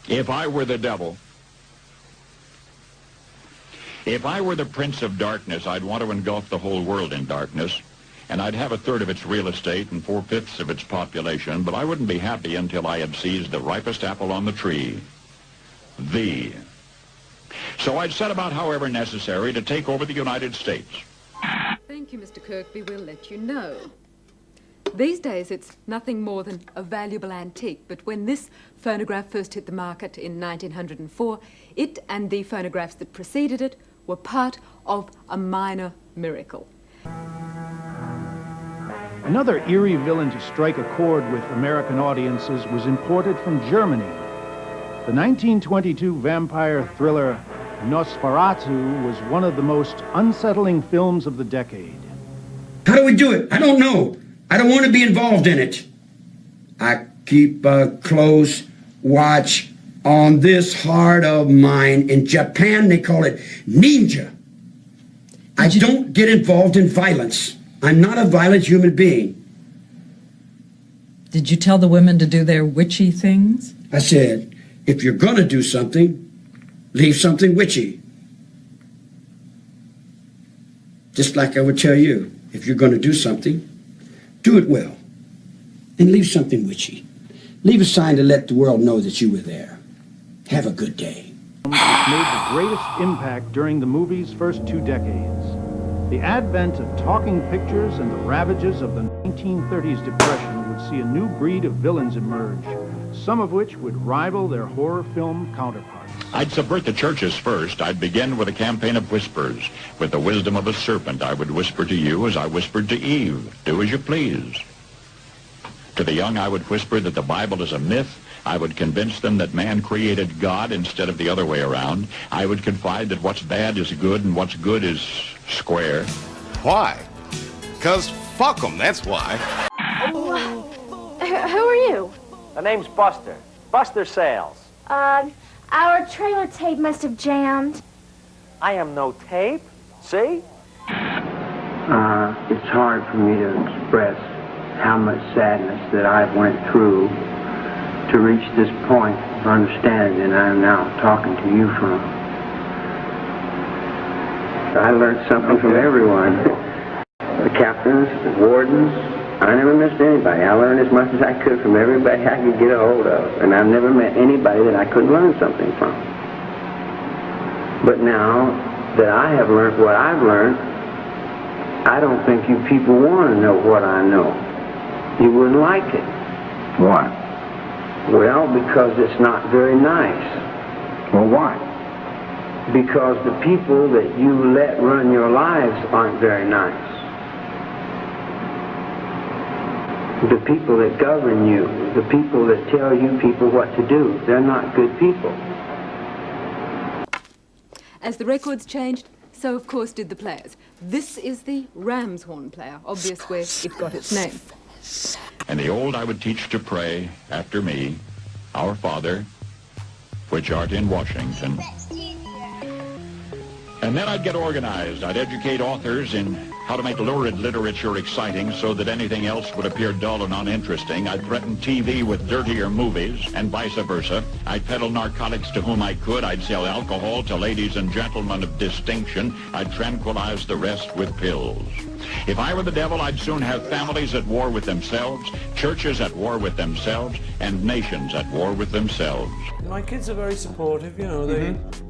If I were the devil, if I were the prince of darkness, I'd want to engulf the whole world in darkness, and I'd have a third of its real estate and 4/5 of its population, but I wouldn't be happy until I had seized the ripest apple on the tree. Thee. So I'd set about, however necessary, to take over the United States. Thank you, Mr. Kirkby. We'll let you know. These days, it's nothing more than a valuable antique, but when this phonograph first hit the market in 1904, it and the phonographs that preceded it were part of a minor miracle. Another eerie villain to strike a chord with American audiences was imported from Germany. The 1922 vampire thriller Nosferatu was one of the most unsettling films of the decade. How do we do it? I don't know. I don't want to be involved in it. I keep a close watch on this heart of mine. In Japan, they call it ninja. I don't get involved in violence. I'm not a violent human being. Did you tell the women to do their witchy things? I said, if you're going to do something, leave something witchy. Just like I would tell you, if you're going to do something, do it well. And leave something witchy. Leave a sign to let the world know that you were there. Have a good day. Which made the greatest impact during the movie's first 2 decades. The advent of talking pictures and the ravages of the 1930s Depression would see a new breed of villains emerge, some of which would rival their horror film counterparts. I'd subvert the churches first. I'd begin with a campaign of whispers. With the wisdom of a serpent, I would whisper to you as I whispered to Eve, do as you please. To the young, I would whisper that the Bible is a myth. I would convince them that man created God instead of the other way around. I would confide that what's bad is good and what's good is square. Why? 'Cause fuck 'em, that's why. Who are you? The name's Buster. Buster Sales. Our trailer tape must have jammed. I am no tape. See? It's hard for me to express how much sadness that I went through to reach this point of understanding that I'm now talking to you from. I learned something from everyone. The captains, the wardens, I never missed anybody. I learned as much as I could from everybody I could get a hold of. And I've never met anybody that I couldn't learn something from. But now that I have learned what I've learned, I don't think you people want to know what I know. You wouldn't like it. Why? Well, because it's not very nice. Well, why? Because the people that you let run your lives aren't very nice. The people that govern you, the people that tell you people what to do, they're not good people. As the records changed, so of course did the players. This is the ram's horn player, obvious where it got its name. And the old I would teach to pray after me, Our Father, which art in Washington. And then I'd get organized. I'd educate authors in how to make lurid literature exciting so that anything else would appear dull and uninteresting. I'd threaten TV with dirtier movies and vice versa. I'd peddle narcotics to whom I could. I'd sell alcohol to ladies and gentlemen of distinction. I'd tranquilize the rest with pills. If I were the devil, I'd soon have families at war with themselves, churches at war with themselves, and nations at war with themselves. My kids are very supportive, you know,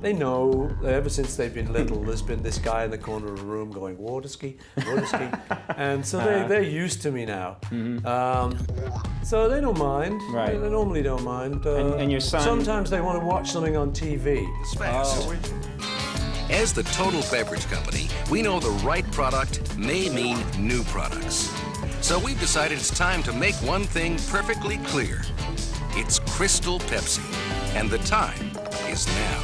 they know, ever since they've been little, there's been this guy in the corner of the room going, water ski, and so they're used to me now. So they don't mind, right. They normally don't mind. And your son? Sometimes they want to watch something on TV. It's fast. As the Total Beverage Company, we know the right product may mean new products. So we've decided it's time to make one thing perfectly clear. It's Crystal Pepsi, and the time is now.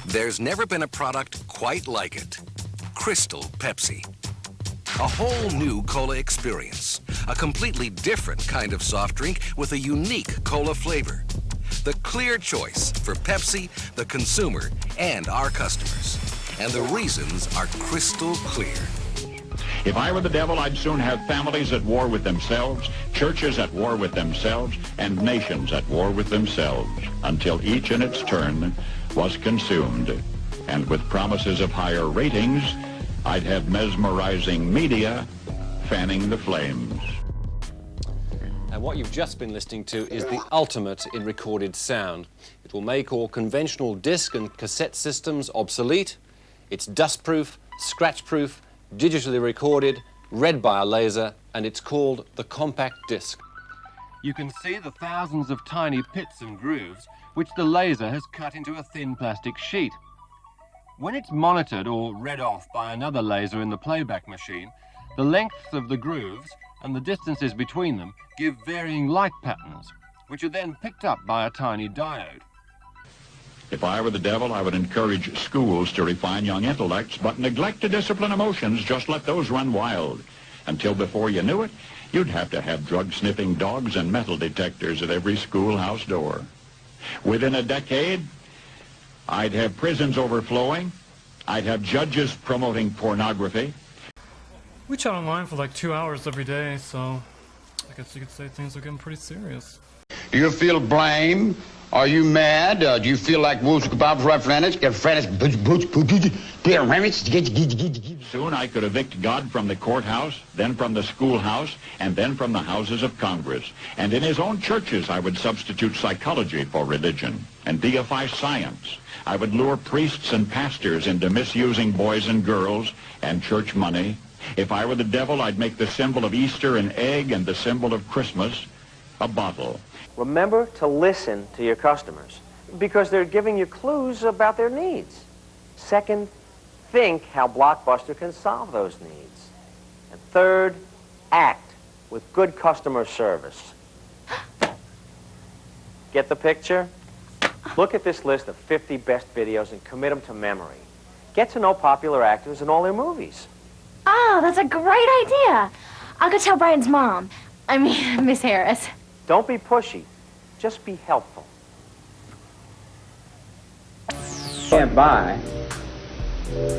There's never been a product quite like it. Crystal Pepsi. A whole new cola experience. A completely different kind of soft drink with a unique cola flavor. The clear choice for Pepsi, the consumer, and our customers. And the reasons are crystal clear. If I were the devil, I'd soon have families at war with themselves, churches at war with themselves, and nations at war with themselves, until each in its turn was consumed. And with promises of higher ratings, I'd have mesmerizing media fanning the flames. And what you've just been listening to is the ultimate in recorded sound. It will make all conventional disc and cassette systems obsolete. It's dustproof, scratch-proof, digitally recorded, read by a laser, and it's called the compact disc. You can see the thousands of tiny pits and grooves which the laser has cut into a thin plastic sheet. When it's monitored or read off by another laser in the playback machine, the lengths of the grooves and the distances between them give varying light patterns, which are then picked up by a tiny diode. If I were the devil, I would encourage schools to refine young intellects, but neglect to discipline emotions, just let those run wild. Until before you knew it, you'd have to have drug-sniffing dogs and metal detectors at every schoolhouse door. Within a decade, I'd have prisons overflowing, I'd have judges promoting pornography. We chat online for like 2 hours every day, so I guess you could say things are getting pretty serious. Do you feel blame? Are you mad? Do you feel like Wolves Kebabs right Soon I could evict God from the courthouse, then from the schoolhouse, and then from the houses of Congress. And in his own churches I would substitute psychology for religion and deify science. I would lure priests and pastors into misusing boys and girls and church money. If I were the devil, I'd make the symbol of Easter an egg and the symbol of Christmas a bottle. Remember to listen to your customers because they're giving you clues about their needs. Second, think how Blockbuster can solve those needs. And third, act with good customer service. Get the picture? Look at this list of 50 best videos and commit them to memory. Get to know popular actors and all their movies. Oh, that's a great idea. I'll go tell Brian's mom. I mean, Miss Harris. Don't be pushy. Just be helpful. Can't buy.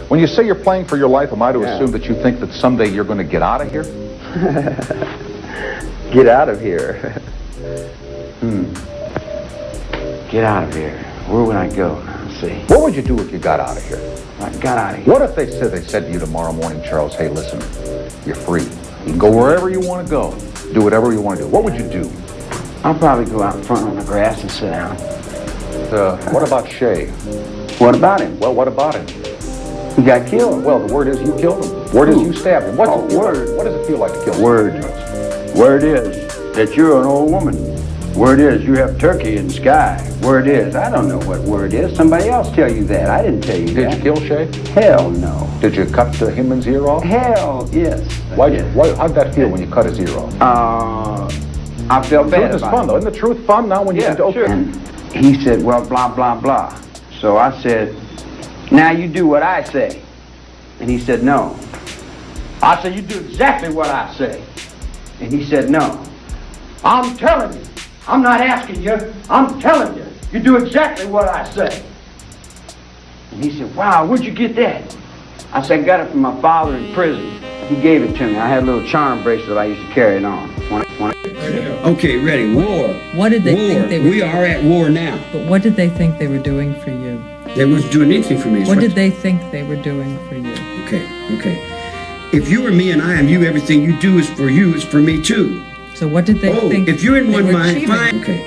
When you say you're playing for your life, am I to assume that you think that someday you're going to get out of here? Get out of here. Get out of here. Where would I go? Let's see. What would you do if you got out of here? I got out of here. What if they said to you tomorrow morning, Charles, hey, listen, you're free. You can go wherever you want to go. Do whatever you want to do. What would you do? I'll probably go out in front on the grass and sit down. What about Shay? What about him? Well, what about him? He got killed. Well, the word is you killed him. Word is you stabbed him. What does it feel like to kill him? Word is that you're an old woman. Word is you have turkey in the sky. Word is, I don't know what word is. Somebody else tell you that. I didn't tell you that. Did you kill Shay? Hell no. Did you cut the Hinman's ear off? Hell yes. How'd that feel when you cut his ear off? I felt bad about it. Truth is fun, though. Isn't the truth fun now when you can sure. And he said, well, blah, blah, blah. So I said, now you do what I say. And he said, no. I said, you do exactly what I say. And he said, no. I'm telling you. I'm not asking you. I'm telling you. You do exactly what I say. And he said, wow, where'd you get that? I said, I got it from my father in prison. He gave it to me. I had a little charm bracelet I used to carry it on. Okay, ready. War. What did they think they were We are at war now. But what did they think they were doing for you? They weren't doing anything for me. What did they think they were doing for you? Okay. If you are me and I am you, everything you do is for you, is for me too. So what did they think? If you're in one mind, achieving? fine. Okay.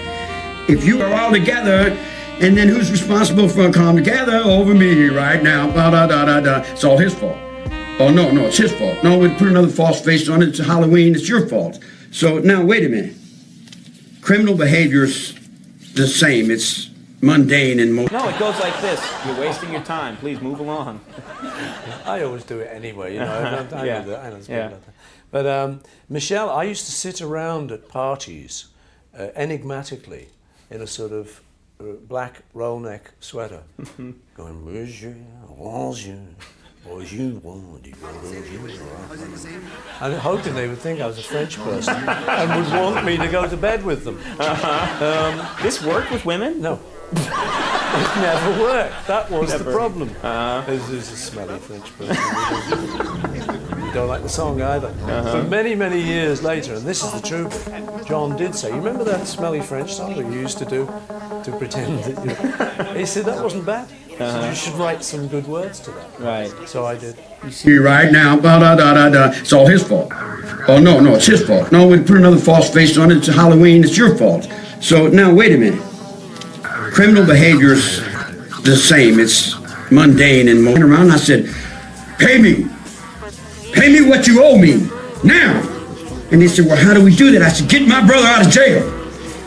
If you are all together, and then who's responsible for come together over me right now? It's all his fault. Oh, no, it's his fault. No, we put another false face on it. It's Halloween. It's your fault. So now, wait a minute. Criminal behavior's the same. It's mundane and more. No, it goes like this. You're wasting your time. Please move along. I always do it anyway, you know. I know that. I know it's Yeah. like that. But Michelle, I used to sit around at parties enigmatically in a sort of black roll neck sweater, going, Monsieur, bonjour, bonjour, and hoping they would think I was a French person and would want me to go to bed with them. This worked with women? No. It never worked. That was the problem. There's a smelly French person. You don't like the song either. But many, many years later, and this is the truth, John did say, you remember that smelly French song that you used to do to pretend that he said that wasn't bad. He said, you should write some good words to that. Right. So I did. See right now, it's all his fault. Oh, no, it's his fault. No, we put another false face on it. It's Halloween. It's your fault. So now, wait a minute. Criminal behavior's the same. It's mundane and moving around. I said, pay me what you owe me now. And he said, well, how do we do that? I said, get my brother out of jail.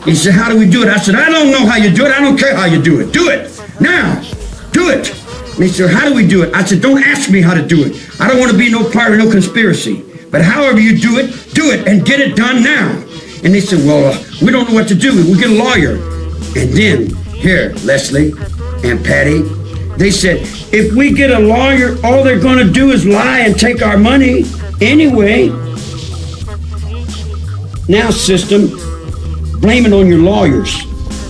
He said, how do we do it? I said, I don't know how you do it. I don't care how you do it. Do it now. Do it. And he said, how do we do it? I said, don't ask me how to do it. I don't want to be no part of no conspiracy. But however you do it and get it done now. And they said, well, we don't know what to do. We'll get a lawyer. And then, here, Leslie and Patty, they said, if we get a lawyer, all they're going to do is lie and take our money anyway. Now, system, blame it on your lawyers.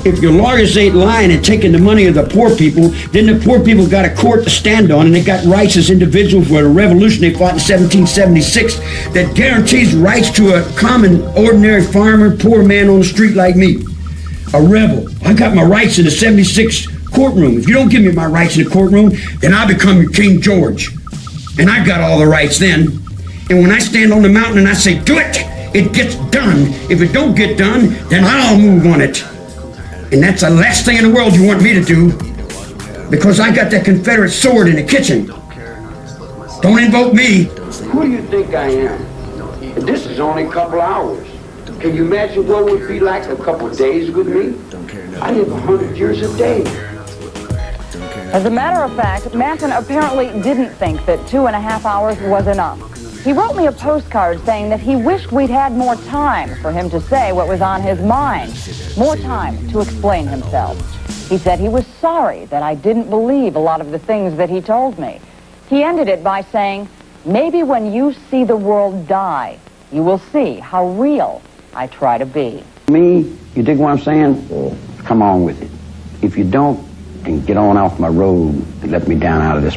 If your lawyers ain't lying and taking the money of the poor people, then the poor people got a court to stand on, and they got rights as individuals with a revolution they fought in 1776 that guarantees rights to a common, ordinary farmer, poor man on the street like me. A rebel. I got my rights in the 76 courtroom. If you don't give me my rights in the courtroom, then I become your King George. And I got all the rights then. And when I stand on the mountain and I say, do it, it gets done. If it don't get done, then I'll move on it. And that's the last thing in the world you want me to do, because I got that Confederate sword in the kitchen. Don't invoke me. Who do you think I am? And this is only a couple hours. Can you imagine what it would be like a couple days with me? I live 100 years a day. As a matter of fact, Manson apparently didn't think that 2.5 hours was enough. He wrote me a postcard saying that he wished we'd had more time for him to say what was on his mind, more time to explain himself. He said he was sorry that I didn't believe a lot of the things that he told me. He ended it by saying, maybe when you see the world die, you will see how real I try to be. Me, you dig what I'm saying? Come on with it. If you don't, then get on off my road and let me down out of this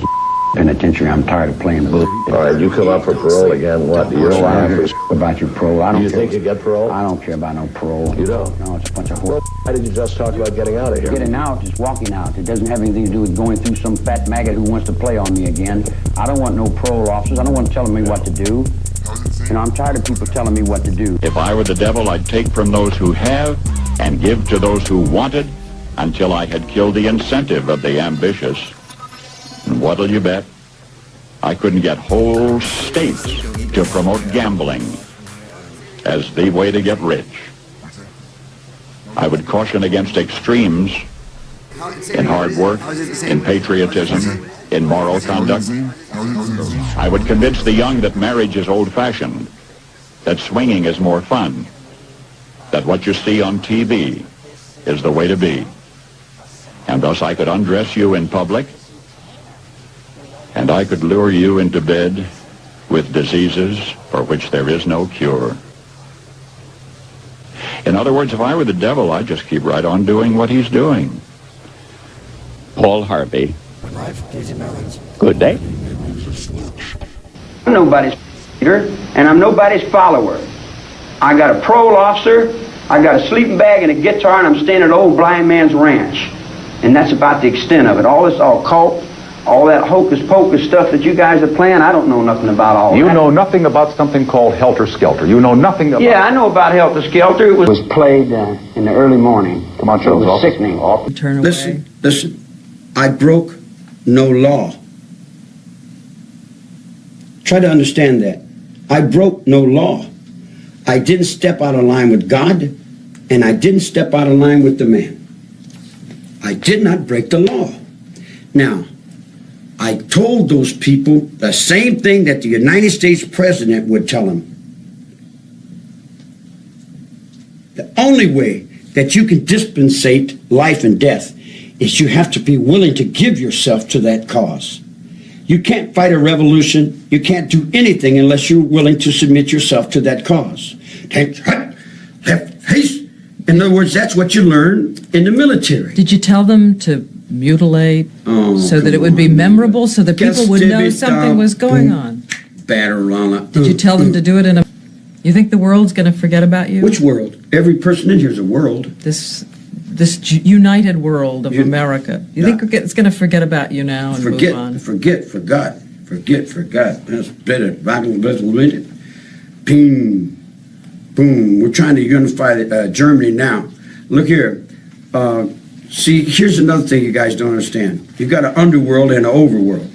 penitentiary. I'm tired of playing bull. All right, you come up for parole again. What do you know? I don't care about your parole. I don't do you care. think you get parole? I don't care about no parole. You don't? No, it's a bunch of Well, why did you just talk about getting out of here? Getting out is walking out. It doesn't have anything to do with going through some fat maggot who wants to play on me again. I don't want no parole officers. I don't want them telling me what to do. You know, I'm tired of people telling me what to do. If I were the devil, I'd take from those who have and give to those who wanted until I had killed the incentive of the ambitious. And what'll you bet? I couldn't get whole states to promote gambling as the way to get rich. I would caution against extremes in hard work, in patriotism, in moral conduct. I would convince the young that marriage is old-fashioned, that swinging is more fun, that what you see on TV is the way to be. And thus I could undress you in public, and I could lure you into bed with diseases for which there is no cure. In other words, if I were the devil, I'd just keep right on doing what he's doing. Paul Harvey. Good day. I'm nobody's leader, and I'm nobody's follower. I got a parole officer, I got a sleeping bag and a guitar, and I'm staying at an old blind man's ranch. And that's about the extent of it. All this occult, all that hocus-pocus stuff that you guys are playing, I don't know nothing about all that. You know nothing about something called Helter-Skelter. You know nothing about... Yeah, I know about Helter-Skelter. It was played in the early morning. Come on, Charles. It was sickening. Listen. I broke no law. Try to understand that. I broke no law. I didn't step out of line with God, and I didn't step out of line with the man. I did not break the law. Now, I told those people the same thing that the United States president would tell them. The only way that you can dispensate life and death is you have to be willing to give yourself to that cause. You can't fight a revolution. You can't do anything unless you're willing to submit yourself to that cause. Left face. In other words, that's what you learn in the military. Did you tell them to mutilate, Oh, so that it would be memorable, so that people would know something was going on. Did you tell them to do it in a... You think the world's going to forget about you? Which world? Every person in here is a world. This united world of America. You think it's going to forget about you now and move on? Forgot. That's better. Ping, boom. We're trying to unify Germany now. Look here. See, here's another thing you guys don't understand. You've got an underworld and an overworld.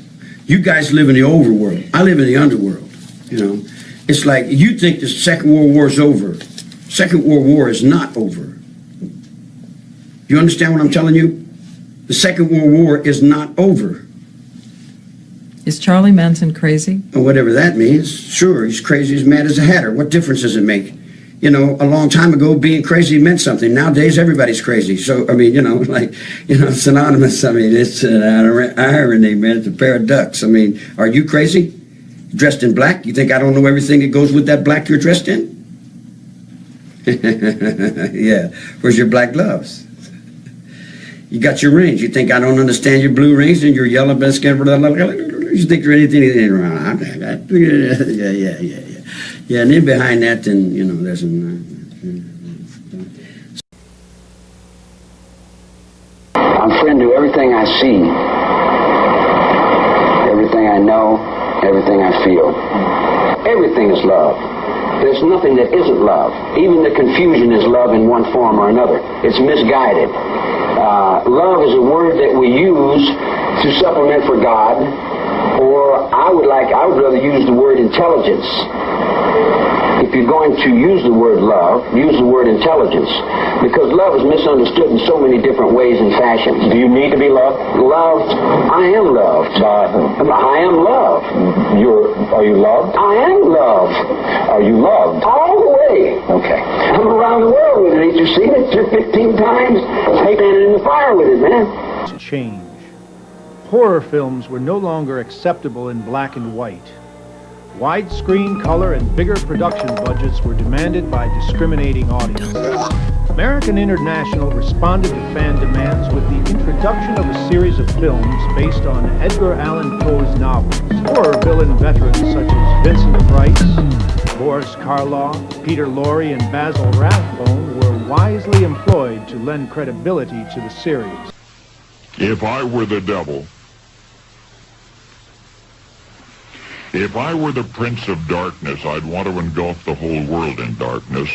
You guys live in the overworld. I live in the underworld. You know, it's like you think the Second World War is over. Second World War is not over. You understand what I'm telling you? The Second World War is not over. Is Charlie Manson crazy? Or whatever that means. Sure, he's crazy, he's mad as a hatter. What difference does it make? You know, a long time ago, being crazy meant something. Nowadays, everybody's crazy. So, I mean, you know, like, you know, synonymous. I mean, it's an irony, man. It's a pair of ducks. I mean, are you crazy? Dressed in black? You think I don't know everything that goes with that black you're dressed in? Yeah. Where's your black gloves? You got your rings. You think I don't understand your blue rings and your yellow biscuit? You think you're anything wrong? Yeah. Yeah, and then behind that, then, you know, there's I'm friend to everything I see, everything I know, everything I feel. Everything is love. There's nothing that isn't love. Even the confusion is love in one form or another. It's misguided. Love is a word that we use to supplement for God, or I would rather use the word intelligence. If you're going to use the word love, use the word intelligence. Because love is misunderstood in so many different ways and fashions. Do you need to be loved? Loved? I am loved. I am loved. Are you loved? I am loved. Are you loved? All the way. Okay. I'm around the world with it. Ain't you seen it 15 times? Taking it in the fire with it, man. Change. Horror films were no longer acceptable in black and white. Widescreen color and bigger production budgets were demanded by discriminating audiences. American International responded to fan demands with the introduction of a series of films based on Edgar Allan Poe's novels. Horror villain veterans such as Vincent Price, Boris Karloff, Peter Lorre, and Basil Rathbone were wisely employed to lend credibility to the series. If I were the devil, if I were the Prince of Darkness, I'd want to engulf the whole world in darkness.